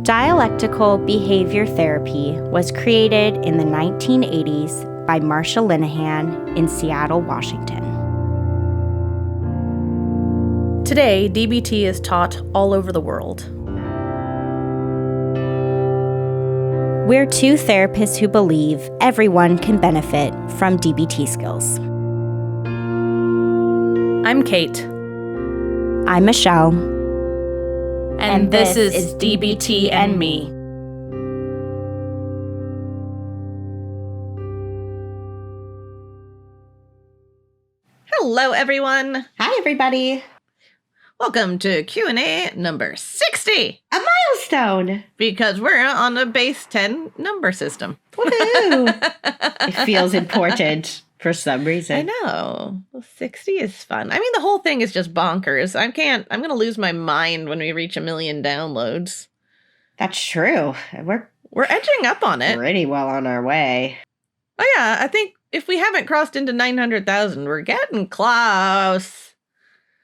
Dialectical behavior therapy was created in the 1980s by Marsha Linehan in Seattle, Washington. Today, DBT is taught all over the world. We're two therapists who believe everyone can benefit from DBT skills. I'm Kate. I'm Michelle. And this is DBT and Me. Hello, everyone. Hi, everybody. Welcome to Q&A number 60. A milestone. Because we're on a base 10 number system. Woohoo! It feels important for some reason. I know. Well, 60 is fun. I mean, the whole thing is just bonkers. I'm going to lose my mind when we reach 1 million downloads. That's true. We're edging up on it. Pretty well on our way. Oh, yeah. I think if we haven't crossed into 900,000, we're getting close.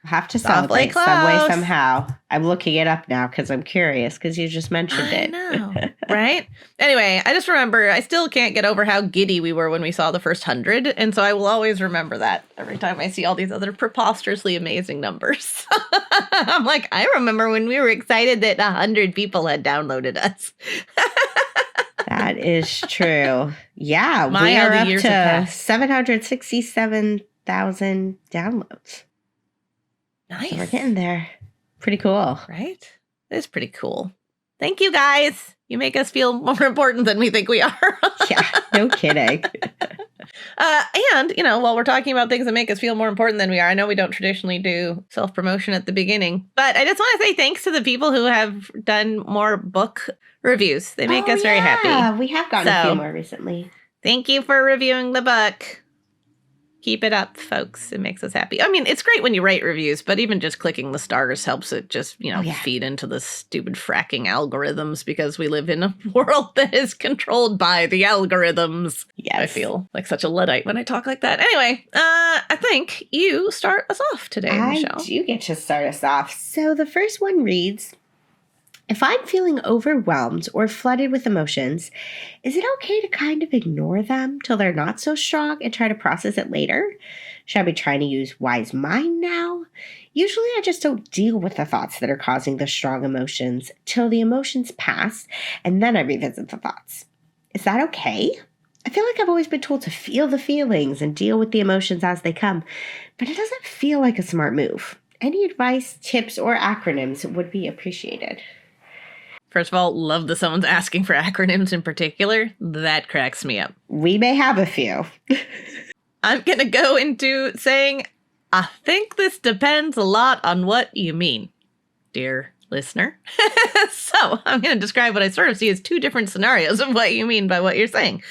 Have to celebrate some way, somehow. I'm looking it up now because I'm curious because you just mentioned it. I know, right? Anyway, I just remember I still can't get over how giddy we were when we saw the first 100. And so I will always remember that every time I see all these other preposterously amazing numbers. I'm like, I remember when we were excited that 100 people had downloaded us. That is true. Yeah, we are up to 767,000 downloads. Nice. So we're getting there. Pretty cool. Right? It's pretty cool. Thank you, guys. You make us feel more important than we think we are. Yeah, no kidding. And, while we're talking about things that make us feel more important than we are, I know we don't traditionally do self-promotion at the beginning, but I just want to say thanks to the people who have done more book reviews. They make us very happy. Yeah, we have gotten a few more recently. Thank you for reviewing the book. Keep it up, folks. It makes us happy. I mean, it's great when you write reviews, but even just clicking the stars helps it just, feed into the stupid fracking algorithms because we live in a world that is controlled by the algorithms. Yes. I feel like such a Luddite when I talk like that. Anyway, I think you start us off today, Michelle. I do get to start us off. So the first one reads, if I'm feeling overwhelmed or flooded with emotions, is it okay to kind of ignore them till they're not so strong and try to process it later? Should I be trying to use wise mind now? Usually I just don't deal with the thoughts that are causing the strong emotions till the emotions pass, and then I revisit the thoughts. Is that okay? I feel like I've always been told to feel the feelings and deal with the emotions as they come, but it doesn't feel like a smart move. Any advice, tips, or acronyms would be appreciated. First of all, love that someone's asking for acronyms in particular. That cracks me up. We may have a few. I'm going to go into saying, I think this depends a lot on what you mean, dear listener. So I'm going to describe what I sort of see as two different scenarios of what you mean by what you're saying.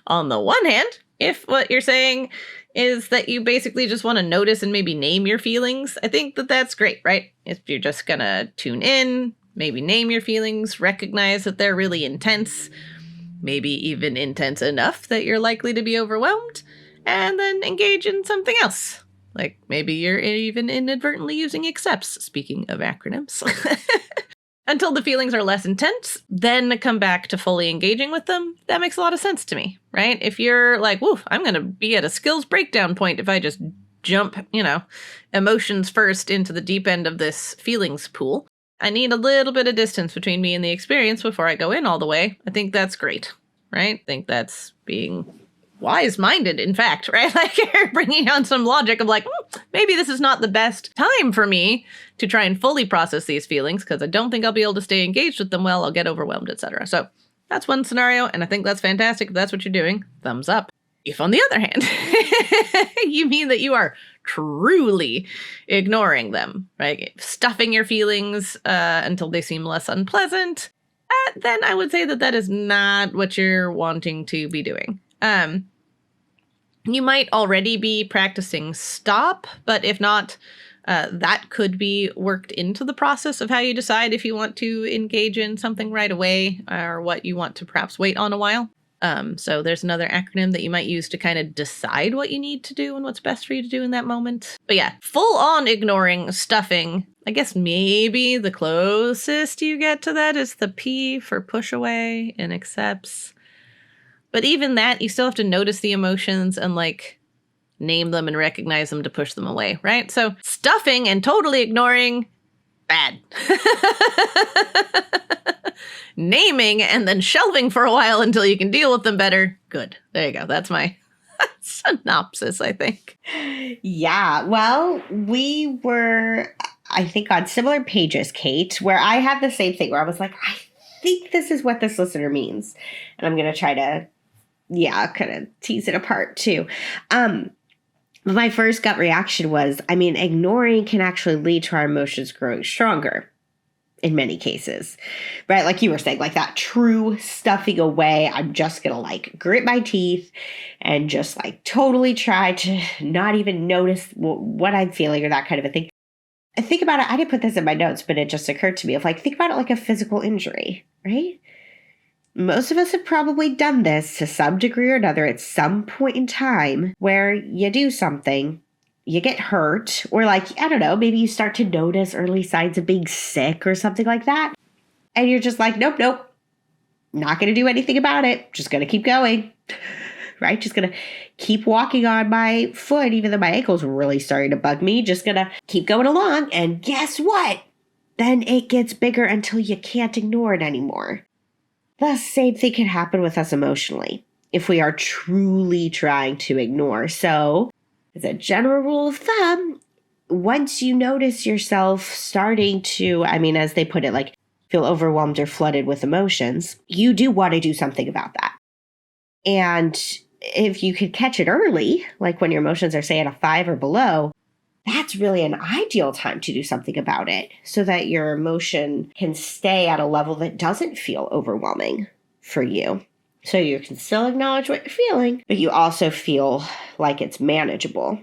On the one hand, if what you're saying is that you basically just want to notice and maybe name your feelings, I think that that's great, right? If you're just going to tune in, maybe name your feelings, recognize that they're really intense, maybe even intense enough that you're likely to be overwhelmed, and then engage in something else. Like maybe you're even inadvertently using accepts, speaking of acronyms. Until the feelings are less intense, then come back to fully engaging with them. That makes a lot of sense to me, right? If you're like, woof, I'm going to be at a skills breakdown point if I just jump, emotions first into the deep end of this feelings pool. I need a little bit of distance between me and the experience before I go in all the way. I think that's great, right? I think that's being wise-minded, in fact, right? Like you're bringing on some logic of like, maybe this is not the best time for me to try and fully process these feelings because I don't think I'll be able to stay engaged with them well. I'll get overwhelmed, etc. So that's one scenario, and I think that's fantastic. If that's what you're doing, thumbs up. If, on the other hand, you mean that you are truly ignoring them, right? Stuffing your feelings until they seem less unpleasant, then I would say that that is not what you're wanting to be doing. You might already be practicing stop, but if not, that could be worked into the process of how you decide if you want to engage in something right away or what you want to perhaps wait on a while. So there's another acronym that you might use to kind of decide what you need to do and what's best for you to do in that moment. But yeah, full on ignoring stuffing. I guess maybe the closest you get to that is the P for push away and accepts. But even that, you still have to notice the emotions and like name them and recognize them to push them away, right? So stuffing and totally ignoring, bad. Naming and then shelving for a while until you can deal with them better, good. There you go. That's my synopsis, I think. Yeah, well, we were, I think, on similar pages, Kate, where I had the same thing where I was like, I think this is what this listener means. And I'm going to try to, kind of tease it apart too. My first gut reaction was, ignoring can actually lead to our emotions growing stronger in many cases, right? Like you were saying, like that true stuffing away. I'm just going to like grit my teeth and just like totally try to not even notice what I'm feeling or that kind of a thing. I think about it. I didn't put this in my notes, but it just occurred to me of like, think about it like a physical injury, right? Most of us have probably done this to some degree or another at some point in time where you do something, you get hurt, or like, I don't know, maybe you start to notice early signs of being sick or something like that. And you're just like, nope, not going to do anything about it. Just going to keep going, right? Just going to keep walking on my foot, even though my ankle's really starting to bug me. Just going to keep going along. And guess what? Then it gets bigger until you can't ignore it anymore. The same thing can happen with us emotionally if we are truly trying to ignore. So, as a general rule of thumb, once you notice yourself starting to, as they put it, like feel overwhelmed or flooded with emotions, you do want to do something about that. And if you could catch it early, like when your emotions are, say, at a 5 or below, that's really an ideal time to do something about it so that your emotion can stay at a level that doesn't feel overwhelming for you. So you can still acknowledge what you're feeling, but you also feel like it's manageable.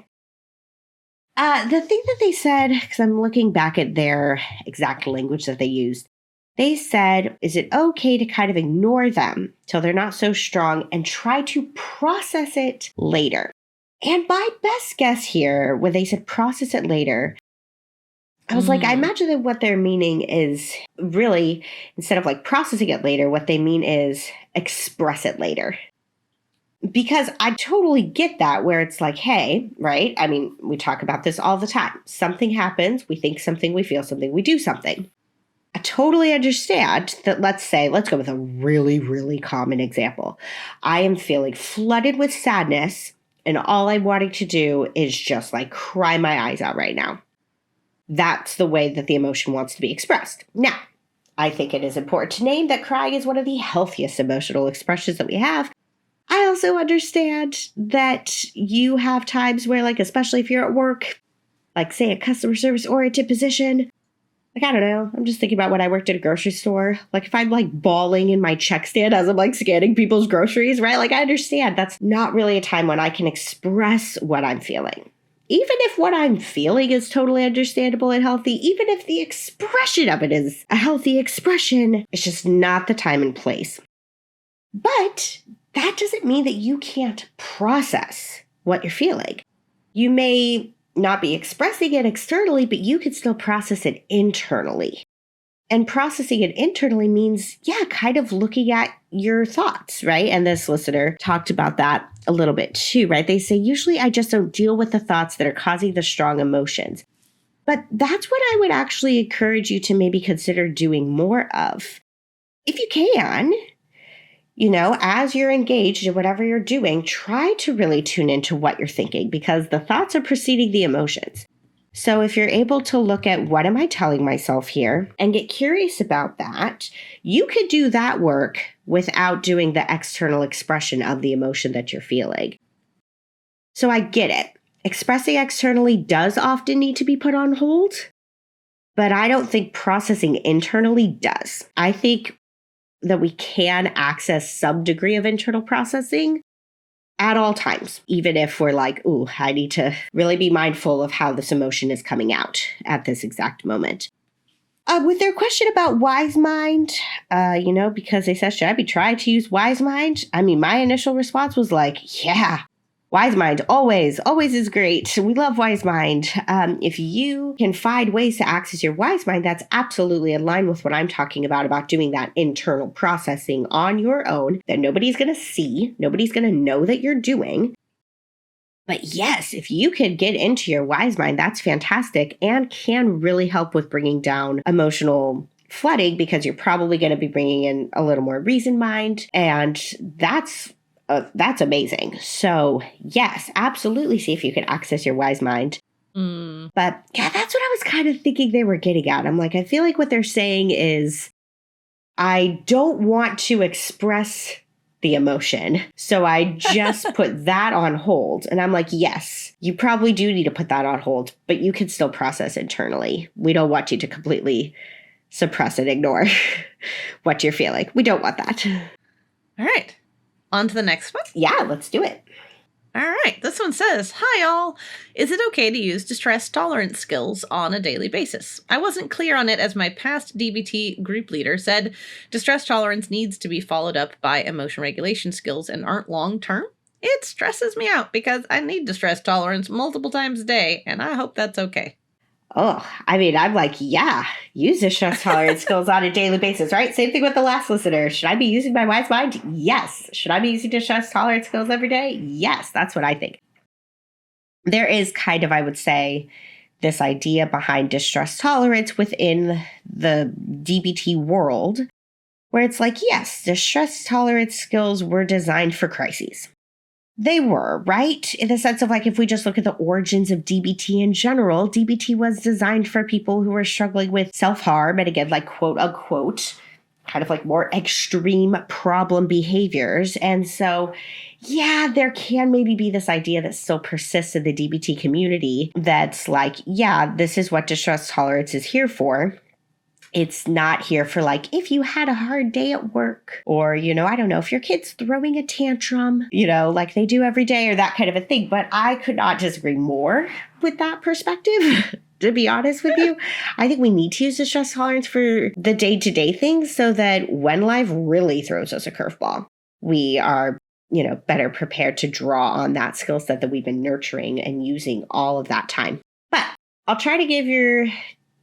The thing that they said, because I'm looking back at their exact language that they used, they said, is it okay to kind of ignore them till they're not so strong and try to process it later? And my best guess here, when they said process it later, I was like, I imagine that what they're meaning is really, instead of like processing it later, what they mean is express it later. Because I totally get that, where it's like, hey, right? We talk about this all the time. Something happens, we think something, we feel something, we do something. I totally understand that, let's go with a really, really common example. I am feeling flooded with sadness, and all I'm wanting to do is just like cry my eyes out right now. That's the way that the emotion wants to be expressed. Now, I think it is important to name that crying is one of the healthiest emotional expressions that we have. I also understand that you have times where, like, especially if you're at work, like, say, a customer service oriented position, like, I don't know, I'm just thinking about when I worked at a grocery store. Like, if I'm, like, bawling in my check stand as I'm, like, scanning people's groceries, right? Like, I understand that's not really a time when I can express what I'm feeling. Even if what I'm feeling is totally understandable and healthy, even if the expression of it is a healthy expression, it's just not the time and place. But that doesn't mean that you can't process what you're feeling. You may not be expressing it externally, but you could still process it internally. And processing it internally means, kind of looking at your thoughts, right? And this listener talked about that a little bit too, right? They say, usually I just don't deal with the thoughts that are causing the strong emotions. But that's what I would actually encourage you to maybe consider doing more of. If you can, as you're engaged in whatever you're doing, try to really tune into what you're thinking, because the thoughts are preceding the emotions. So if you're able to look at what am I telling myself here and get curious about that, you could do that work without doing the external expression of the emotion that you're feeling. So I get it. Expressing externally does often need to be put on hold, but I don't think processing internally does. I think that we can access some degree of internal processing at all times, even if we're like, ooh, I need to really be mindful of how this emotion is coming out at this exact moment. With their question about wise mind, because they said, should I be trying to use wise mind? I mean, my initial response was like, yeah, wise mind always is great. We love wise mind. If you can find ways to access your wise mind, that's absolutely in line with what I'm talking about doing that internal processing on your own that nobody's going to see, nobody's going to know that you're doing. But yes, if you could get into your wise mind, that's fantastic and can really help with bringing down emotional flooding because you're probably going to be bringing in a little more reason mind. And that's amazing. So yes, absolutely see if you can access your wise mind. But yeah, that's what I was kind of thinking they were getting at. I'm like, I feel like what they're saying is I don't want to express the emotion. So I just put that on hold. And I'm like, yes, you probably do need to put that on hold, but you can still process internally. We don't want you to completely suppress and ignore what you're feeling. We don't want that. All right. On to the next one. Yeah, let's do it. All right. This one says, hi, all. Is it okay to use distress tolerance skills on a daily basis? I wasn't clear on it as my past DBT group leader said distress tolerance needs to be followed up by emotion regulation skills and aren't long-term. It stresses me out because I need distress tolerance multiple times a day, and I hope that's okay. Oh, I mean, I'm like, yeah, use distress tolerance skills on a daily basis, right? Same thing with the last listener. Should I be using my wise mind? Yes. Should I be using distress tolerance skills every day? Yes, that's what I think. There is kind of, I would say, this idea behind distress tolerance within the DBT world, where it's like, yes, distress tolerance skills were designed for crises. They were, right? In the sense of like, if we just look at the origins of DBT in general, DBT was designed for people who were struggling with self-harm and again, like quote unquote, kind of like more extreme problem behaviors. And so, yeah, there can maybe be this idea that still persists in the DBT community that's like, yeah, this is what distress tolerance is here for. It's not here for like, if you had a hard day at work or, I don't know, if your kid's throwing a tantrum, like they do every day or that kind of a thing. But I could not disagree more with that perspective, to be honest with you. I think we need to use distress tolerance for the day-to-day things so that when life really throws us a curveball, we are, better prepared to draw on that skill set that we've been nurturing and using all of that time. But I'll try to give your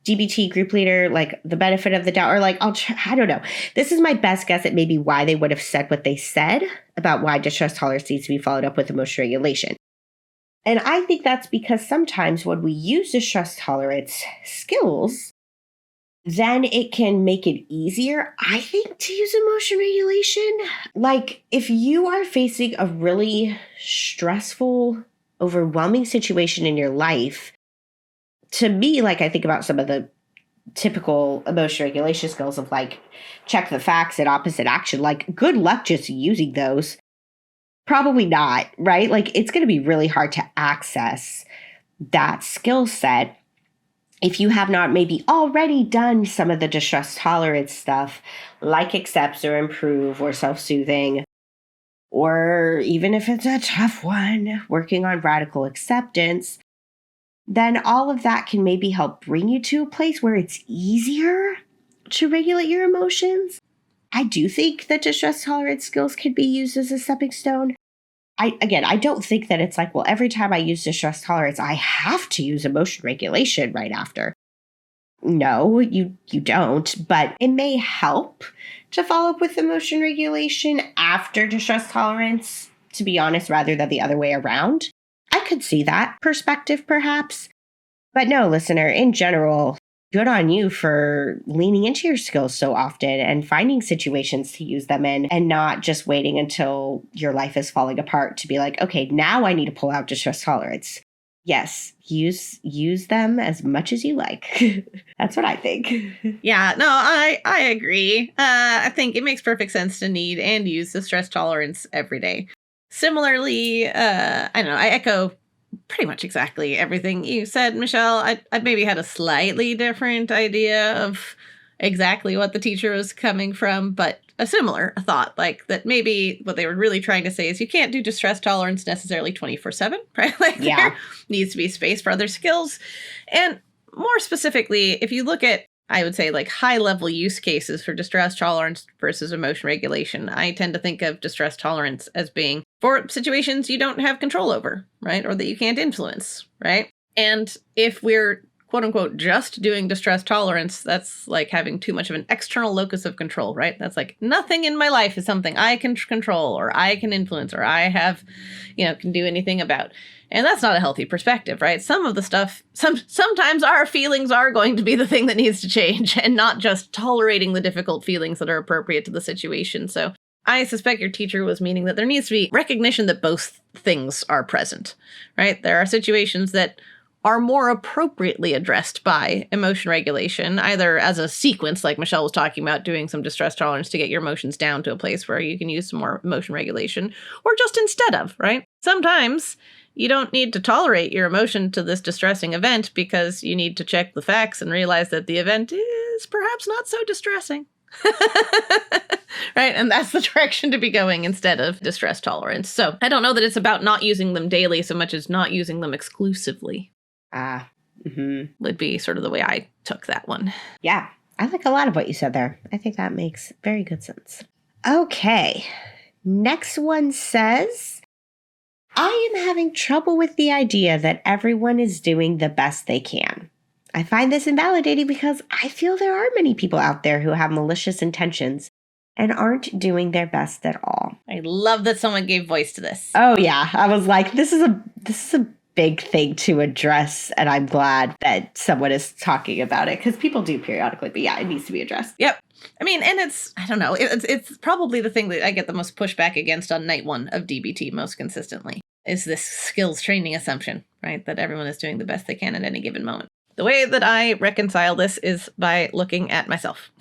DBT group leader, like the benefit of the doubt, or like, I don't know. This is my best guess at maybe why they would have said what they said about why distress tolerance needs to be followed up with emotion regulation. And I think that's because sometimes when we use distress tolerance skills, then it can make it easier, I think, to use emotion regulation. Like if you are facing a really stressful, overwhelming situation in your life, to me, like I think about some of the typical emotion regulation skills of like check the facts and opposite action, like good luck just using those. Probably not, right? Like it's going to be really hard to access that skill set if you have not maybe already done some of the distress tolerance stuff like accepts or improve or self-soothing, or even if it's a tough one, working on radical acceptance. Then all of that can maybe help bring you to a place where it's easier to regulate your emotions. I do think that distress tolerance skills can be used as a stepping stone. I don't think that it's like, well, every time I use distress tolerance, I have to use emotion regulation right after. No, you don't, but it may help to follow up with emotion regulation after distress tolerance, to be honest, rather than the other way around. I could see that perspective, perhaps. But no, listener, in general, good on you for leaning into your skills so often and finding situations to use them in and not just waiting until your life is falling apart to be like, okay, now I need to pull out distress tolerance. Yes, use them as much as you like. That's what I think. Yeah, no, I agree. I think it makes perfect sense to need and use distress tolerance every day. Similarly, I don't know, I echo pretty much exactly everything you said, Michelle. I maybe had a slightly different idea of exactly what the teacher was coming from, but a similar thought, like that maybe what they were really trying to say is you can't do distress tolerance necessarily 24/7, right? Like there needs to be space for other skills. And more specifically, if you look at I would say, like, high-level use cases for distress tolerance versus emotion regulation, I tend to think of distress tolerance as being for situations you don't have control over, right? Or that you can't influence, right? And if we're, quote unquote, just doing distress tolerance, that's like having too much of an external locus of control, right? That's like nothing in my life is something I can control or I can influence or I have, can do anything about. And that's not a healthy perspective, right? Some of the stuff, sometimes our feelings are going to be the thing that needs to change and not just tolerating the difficult feelings that are appropriate to the situation. So I suspect your teacher was meaning that there needs to be recognition that both things are present, right? There are situations that are more appropriately addressed by emotion regulation, either as a sequence, like Michelle was talking about, doing some distress tolerance to get your emotions down to a place where you can use some more emotion regulation, or just instead of, right? Sometimes you don't need to tolerate your emotion to this distressing event because you need to check the facts and realize that the event is perhaps not so distressing. Right? And that's the direction to be going instead of distress tolerance. So I don't know that it's about not using them daily so much as not using them exclusively. Would be sort of the way I took that one. Yeah, I like a lot of what you said there. I think that makes very good sense. Okay, next one says, I am having trouble with the idea that everyone is doing the best they can. I find this invalidating because I feel there are many people out there who have malicious intentions and aren't doing their best at all. I love that someone gave voice to this. Oh yeah, I was like, this is a big thing to address, and I'm glad that someone is talking about it because people do periodically, but yeah, it needs to be addressed. Yep. I mean, and I don't know, it's probably the thing that I get the most pushback against on night one of DBT most consistently is this skills training assumption, right? That everyone is doing the best they can at any given moment. The way that I reconcile this is by looking at myself.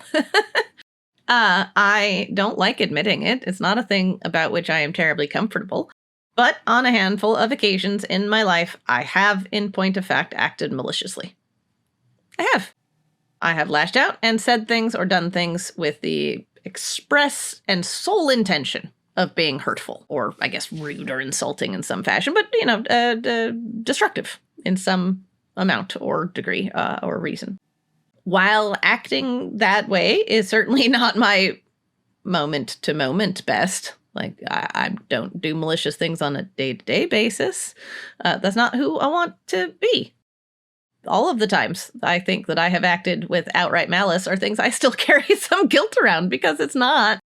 I don't like admitting it. It's not a thing about which I am terribly comfortable. But on a handful of occasions in my life, I have, in point of fact, acted maliciously. I have lashed out and said things or done things with the express and sole intention of being hurtful, or I guess rude or insulting in some fashion, but, destructive in some amount or degree or reason. While acting that way is certainly not my moment-to-moment best. Like, I don't do malicious things on a day-to-day basis. That's not who I want to be. All of the times I think that I have acted with outright malice are things I still carry some guilt around because it's not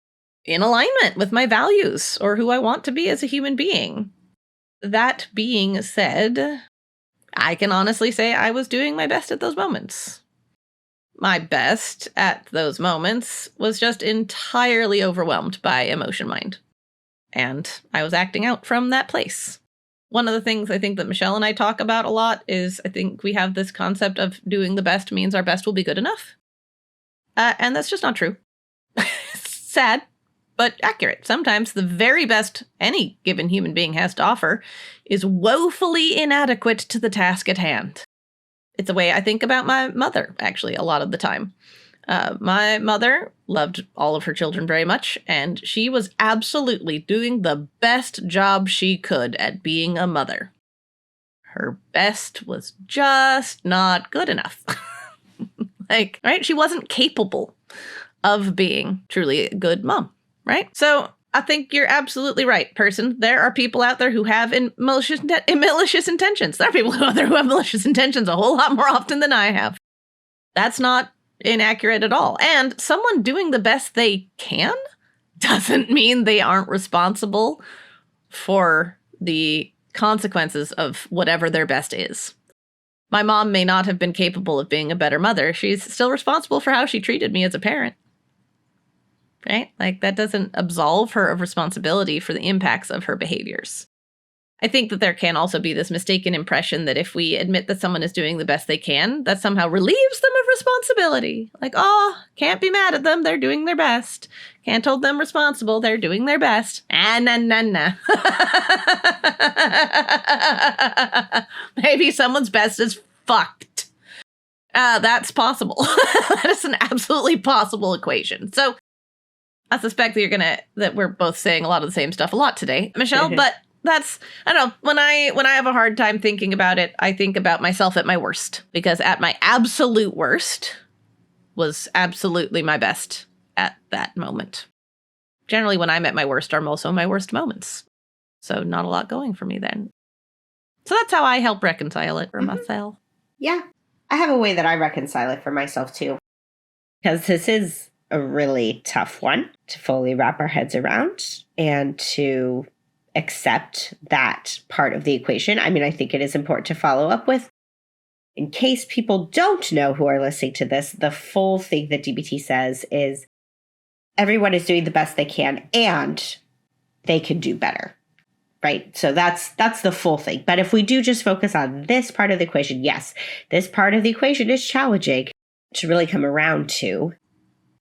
in alignment with my values or who I want to be as a human being. That being said, I can honestly say I was doing my best at those moments. My best at those moments was just entirely overwhelmed by emotion mind. And I was acting out from that place. One of the things I think that Michelle and I talk about a lot is I think we have this concept of doing the best means our best will be good enough. And that's just not true. Sad, but accurate. Sometimes the very best any given human being has to offer is woefully inadequate to the task at hand. It's the way I think about my mother, actually, a lot of the time. My mother loved all of her children very much, and she was absolutely doing the best job she could at being a mother. Her best was just not good enough. Right? She wasn't capable of being truly a good mom, right? So I think you're absolutely right, person. There are people out there who have malicious intentions. There are people out there who have malicious intentions a whole lot more often than I have. That's not inaccurate at all. And someone doing the best they can doesn't mean they aren't responsible for the consequences of whatever their best is. My mom may not have been capable of being a better mother. She's still responsible for how she treated me as a parent. Right? Like, that doesn't absolve her of responsibility for the impacts of her behaviors. I think that there can also be this mistaken impression that if we admit that someone is doing the best they can, that somehow relieves them of responsibility. Like, oh, can't be mad at them. They're doing their best. Can't hold them responsible. They're doing their best. Nah. Maybe someone's best is fucked. That's possible. That is an absolutely possible equation. So I suspect that we're both saying a lot of the same stuff a lot today, Michelle, but that's, I don't know, when I have a hard time thinking about it, I think about myself at my worst, because at my absolute worst was absolutely my best at that moment. Generally, when I'm at my worst are also my worst moments. So not a lot going for me then. So that's how I help reconcile it for myself. Yeah. I have a way that I reconcile it for myself too. Because this is a really tough one to fully wrap our heads around and to accept that part of the equation. I mean, I think it is important to follow up with. In case people don't know who are listening to this, the full thing that DBT says is everyone is doing the best they can and they can do better. Right? So that's the full thing. But if we do just focus on this part of the equation, yes, this part of the equation is challenging to really come around to.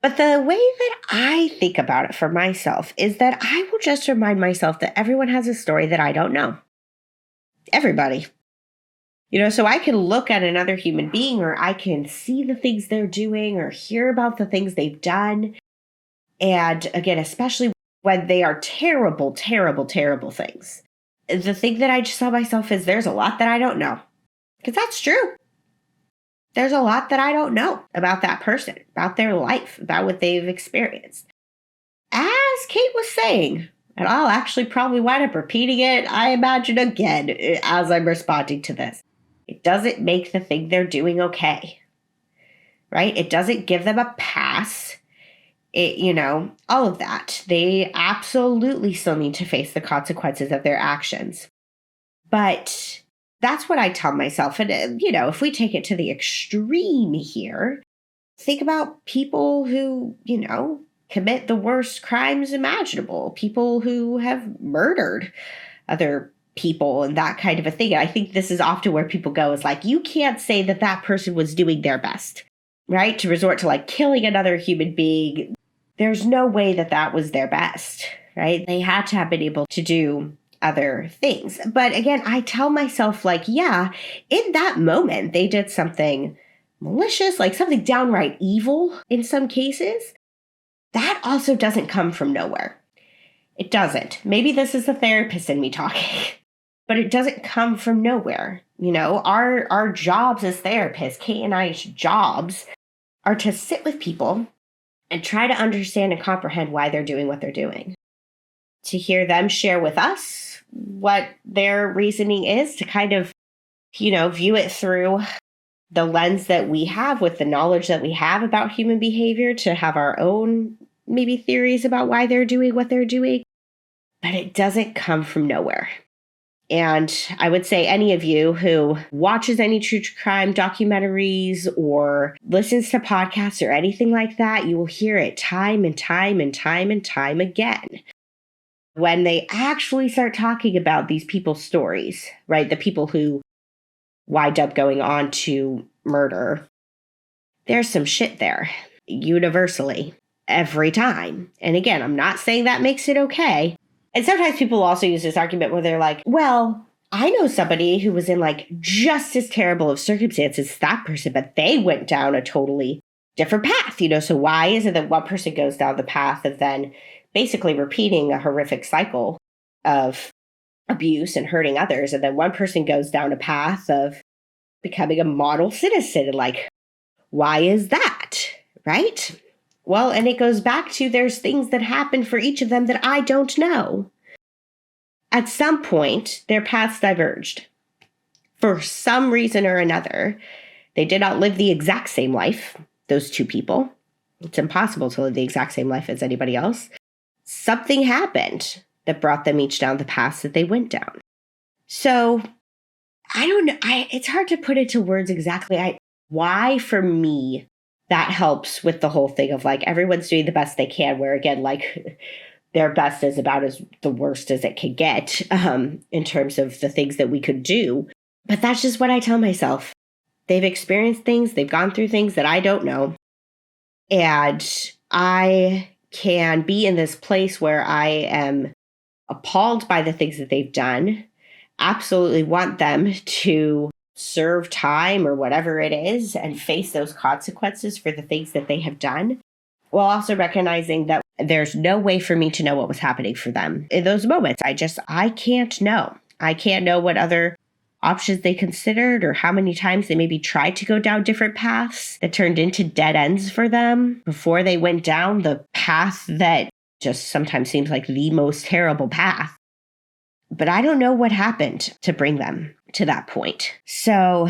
But the way that I think about it for myself is that I will just remind myself that everyone has a story that I don't know. Everybody. So I can look at another human being, or I can see the things they're doing or hear about the things they've done. And again, especially when they are terrible, terrible, terrible things. The thing that I just tell myself is there's a lot that I don't know. Because that's true. There's a lot that I don't know about that person, about their life, about what they've experienced. As Kate was saying, and I'll actually probably wind up repeating it, I imagine again, as I'm responding to this. It doesn't make the thing they're doing okay. Right? It doesn't give them a pass. All of that. They absolutely still need to face the consequences of their actions. But that's what I tell myself. And, if we take it to the extreme here, think about people who, commit the worst crimes imaginable, people who have murdered other people and that kind of a thing. And I think this is often where people go is like, you can't say that that person was doing their best, right? To resort to like killing another human being. There's no way that that was their best, right? They had to have been able to do other things. But again, I tell myself like, yeah, in that moment, they did something malicious, like something downright evil in some cases. That also doesn't come from nowhere. It doesn't. Maybe this is the therapist in me talking, but it doesn't come from nowhere. Our jobs as therapists, Kate and I's jobs, are to sit with people and try to understand and comprehend why they're doing what they're doing. To hear them share with us what their reasoning is, to kind of, view it through the lens that we have with the knowledge that we have about human behavior, to have our own maybe theories about why they're doing what they're doing. But it doesn't come from nowhere. And I would say any of you who watches any true crime documentaries or listens to podcasts or anything like that, you will hear it time and time and time and time again. When they actually start talking about these people's stories, right? The people who wind up going on to murder, there's some shit there, universally, every time. And again, I'm not saying that makes it okay. And sometimes people also use this argument where they're like, well, I know somebody who was in like just as terrible of circumstances as that person, but they went down a totally different path, So why is it that one person goes down the path of then basically repeating a horrific cycle of abuse and hurting others, and then one person goes down a path of becoming a model citizen? Like, why is that, right? Well, and it goes back to there's things that happen for each of them that I don't know. At some point, their paths diverged. For some reason or another, they did not live the exact same life, those two people. It's impossible to live the exact same life as anybody else. Something happened that brought them each down the paths that they went down. So, I don't know. It's hard to put into words exactly why, for me, that helps with the whole thing of like everyone's doing the best they can, where again, like their best is about as the worst as it can get in terms of the things that we could do. But that's just what I tell myself. They've experienced things, they've gone through things that I don't know. And I can be in this place where I am appalled by the things that they've done, absolutely want them to serve time or whatever it is and face those consequences for the things that they have done, while also recognizing that there's no way for me to know what was happening for them in those moments. I can't know. I can't know what other options they considered or how many times they maybe tried to go down different paths that turned into dead ends for them before they went down the path that just sometimes seems like the most terrible path. But I don't know what happened to bring them to that point. So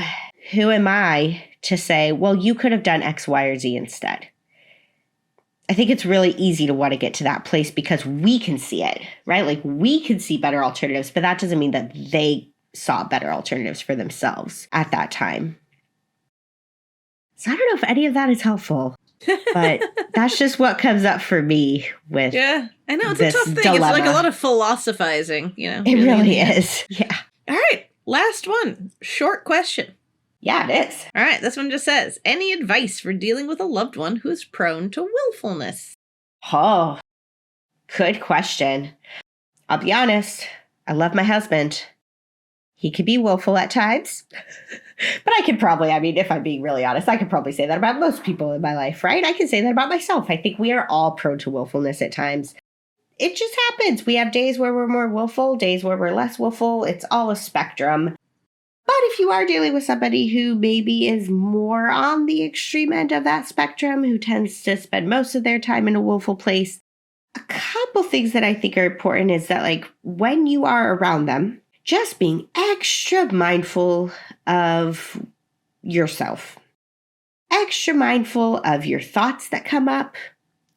who am I to say, well, you could have done X, Y, or Z instead? I think it's really easy to want to get to that place because we can see it, right? Like we can see better alternatives, but that doesn't mean that they saw better alternatives for themselves at that time. So I don't know if any of that is helpful, but that's just what comes up for me with I know it's a this tough thing. dilemma. It's like a lot of philosophizing, It really is. Yeah. All right, last one. Short question. Yeah, it is. All right, this one just says, any advice for dealing with a loved one who's prone to willfulness? Oh, good question. I'll be honest. I love my husband. He can be willful at times, but I can probably, if I'm being really honest, I could probably say that about most people in my life, right? I can say that about myself. I think we are all prone to willfulness at times. It just happens. We have days where we're more willful, days where we're less willful. It's all a spectrum. But if you are dealing with somebody who maybe is more on the extreme end of that spectrum, who tends to spend most of their time in a willful place, a couple things that I think are important is that, like, when you are around them, just being extra mindful of yourself, extra mindful of your thoughts that come up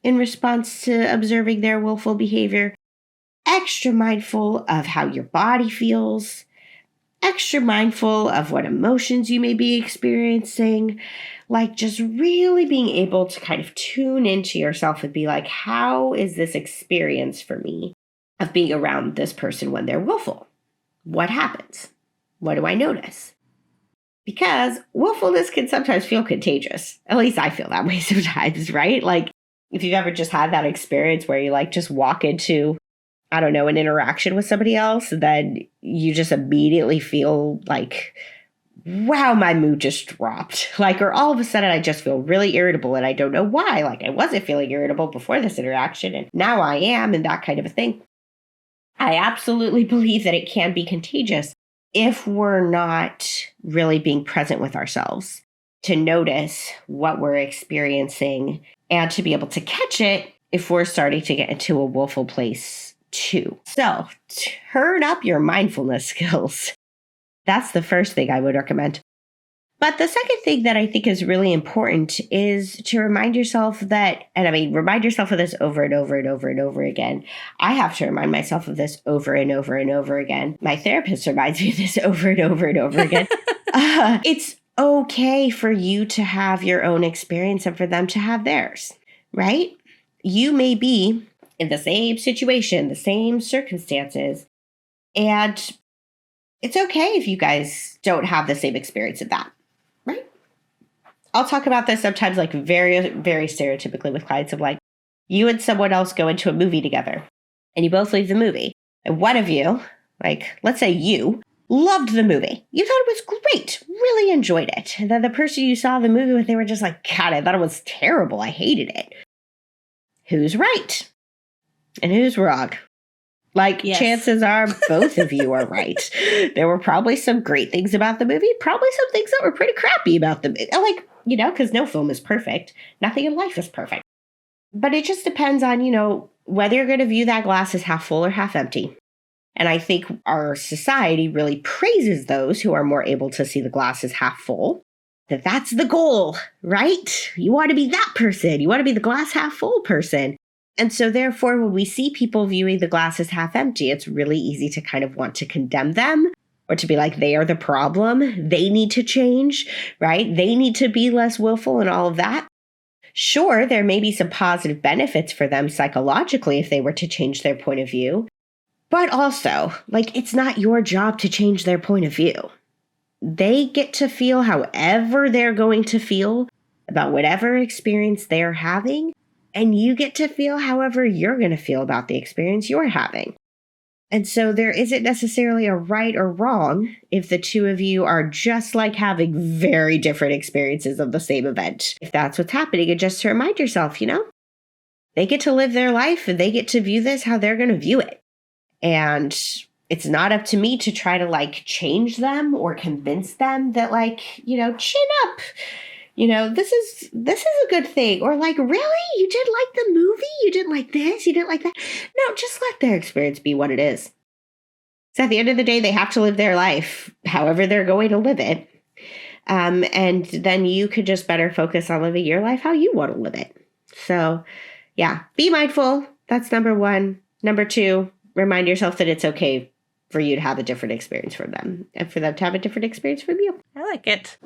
in response to observing their willful behavior, extra mindful of how your body feels, extra mindful of what emotions you may be experiencing, like just really being able to kind of tune into yourself and be like, how is this experience for me of being around this person when they're willful? What happens? What do I notice? Because willfulness can sometimes feel contagious. At least I feel that way sometimes, right? Like if you've ever just had that experience where you like just walk into, I don't know, an interaction with somebody else, then you just immediately feel like, wow, my mood just dropped. Like, or all of a sudden I just feel really irritable and I don't know why. Like I wasn't feeling irritable before this interaction and now I am, and that kind of a thing. I absolutely believe that it can be contagious if we're not really being present with ourselves to notice what we're experiencing and to be able to catch it if we're starting to get into a willful place too. So turn up your mindfulness skills. That's the first thing I would recommend. But the second thing that I think is really important is to remind yourself that, remind yourself of this over and over and over and over again. I have to remind myself of this over and over and over again. My therapist reminds me of this over and over and over again. It's okay for you to have your own experience and for them to have theirs, right? You may be in the same situation, the same circumstances, and it's okay if you guys don't have the same experience of that. Right? I'll talk about this sometimes like very, very stereotypically with clients of like, you and someone else go into a movie together and you both leave the movie. And one of you, like, let's say you, loved the movie. You thought it was great, really enjoyed it. And then the person you saw the movie with, they were just like, God, I thought it was terrible. I hated it. Who's right? And who's wrong? Like, yes. Chances are both of you are right. There were probably some great things about the movie, probably some things that were pretty crappy about the movie. Like, because no film is perfect. Nothing in life is perfect. But it just depends on, whether you're going to view that glass as half full or half empty. And I think our society really praises those who are more able to see the glass as half full. That's the goal, right? You want to be that person. You want to be the glass half full person. And so therefore, when we see people viewing the glass as half empty, it's really easy to kind of want to condemn them or to be like, they are the problem. They need to change, right? They need to be less willful and all of that. Sure, there may be some positive benefits for them psychologically if they were to change their point of view. But also, it's not your job to change their point of view. They get to feel however they're going to feel about whatever experience they're having. And you get to feel however you're going to feel about the experience you're having. And so there isn't necessarily a right or wrong if the two of you are just like having very different experiences of the same event. If that's what's happening, and just to remind yourself, they get to live their life and they get to view this how they're going to view it. And It's not up to me to try to like change them or convince them that like, chin up. This is a good thing. Or like, really? You didn't like the movie? You didn't like this? You didn't like that? No, just let their experience be what it is. So at the end of the day, they have to live their life however they're going to live it. And then you could just better focus on living your life how you want to live it. So yeah, be mindful. That's number one. Number two, remind yourself that it's okay for you to have a different experience from them and for them to have a different experience from you. I like it.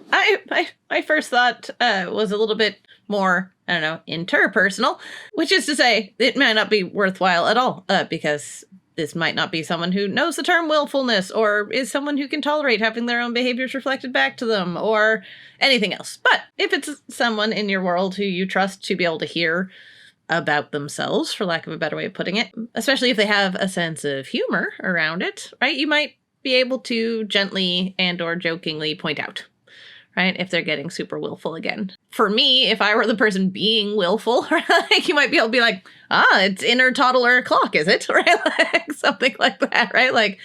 My first thought was a little bit more, interpersonal, which is to say it might not be worthwhile at all because this might not be someone who knows the term willfulness or is someone who can tolerate having their own behaviors reflected back to them or anything else. But if it's someone in your world who you trust to be able to hear about themselves, for lack of a better way of putting it, especially if they have a sense of humor around it, right? You might be able to gently and or jokingly point out, right? If they're getting super willful again. For me, if I were the person being willful, like you might be able to be like, it's inner toddler clock, is it? Right? Like something like that, right? Like,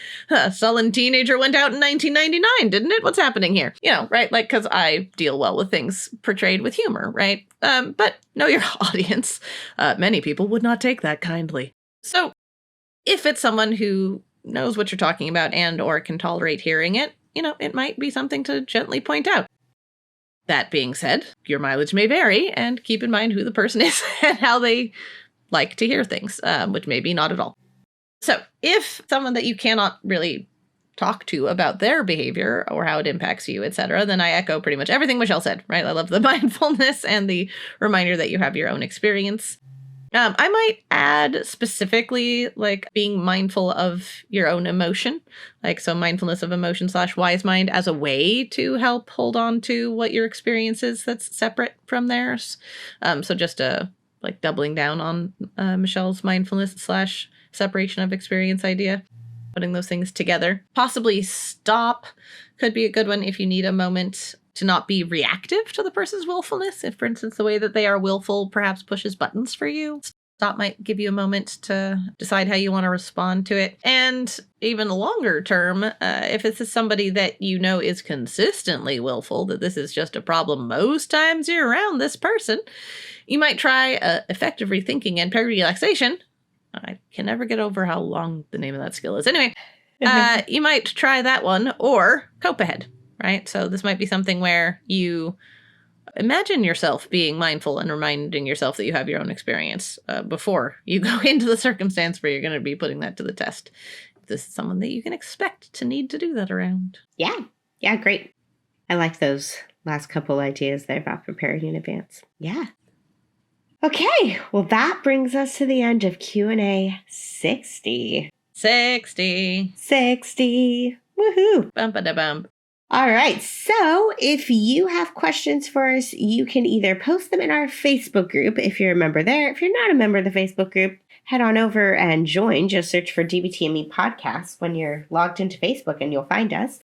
sullen teenager went out in 1999, didn't it? What's happening here? Right? Like, because I deal well with things portrayed with humor, right? But know your audience. Many people would not take that kindly. So if it's someone who knows what you're talking about and or can tolerate hearing it, it might be something to gently point out. That being said, your mileage may vary, and keep in mind who the person is and how they like to hear things, which may be not at all. So if someone that you cannot really talk to about their behavior or how it impacts you, etc., then I echo pretty much everything Michelle said, right? I love the mindfulness and the reminder that you have your own experience. I might add specifically like being mindful of your own emotion, like so mindfulness of emotion / wise mind as a way to help hold on to what your experience is that's separate from theirs. So just like doubling down on Michelle's mindfulness / separation of experience idea, putting those things together. Possibly stop could be a good one if you need a moment to not be reactive to the person's willfulness. If, for instance, the way that they are willful perhaps pushes buttons for you, stop might give you a moment to decide how you want to respond to it. And even longer term, if this is somebody that you know is consistently willful, that this is just a problem most times you're around this person, you might try effective rethinking and peri-relaxation. I can never get over how long the name of that skill is. Anyway, you might try that one or cope ahead. Right? So this might be something where you imagine yourself being mindful and reminding yourself that you have your own experience before you go into the circumstance where you're going to be putting that to the test. This is someone that you can expect to need to do that around. Yeah. Yeah, great. I like those last couple ideas there about preparing in advance. Yeah. Okay. Well, that brings us to the end of Q&A 60. 60. Woohoo. Bum-ba-da-bum. All right, so if you have questions for us, you can either post them in our Facebook group if you're a member there. If you're not a member of the Facebook group, head on over and join. Just search for DBT Me Podcast when you're logged into Facebook and you'll find us.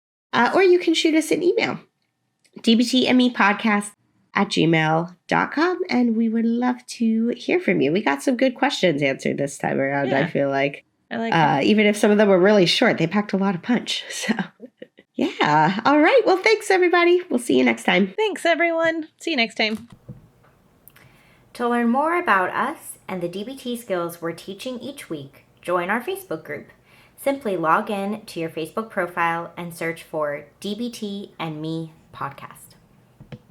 Or you can shoot us an email, dbtmepodcast@gmail.com, and we would love to hear from you. We got some good questions answered this time around, yeah. I feel like. I like it. Even if some of them were really short, they packed a lot of punch, so... Yeah. All right. Well, thanks, everybody. We'll see you next time. Thanks, everyone. See you next time. To learn more about us and the DBT skills we're teaching each week, join our Facebook group. Simply log in to your Facebook profile and search for DBT and Me Podcast.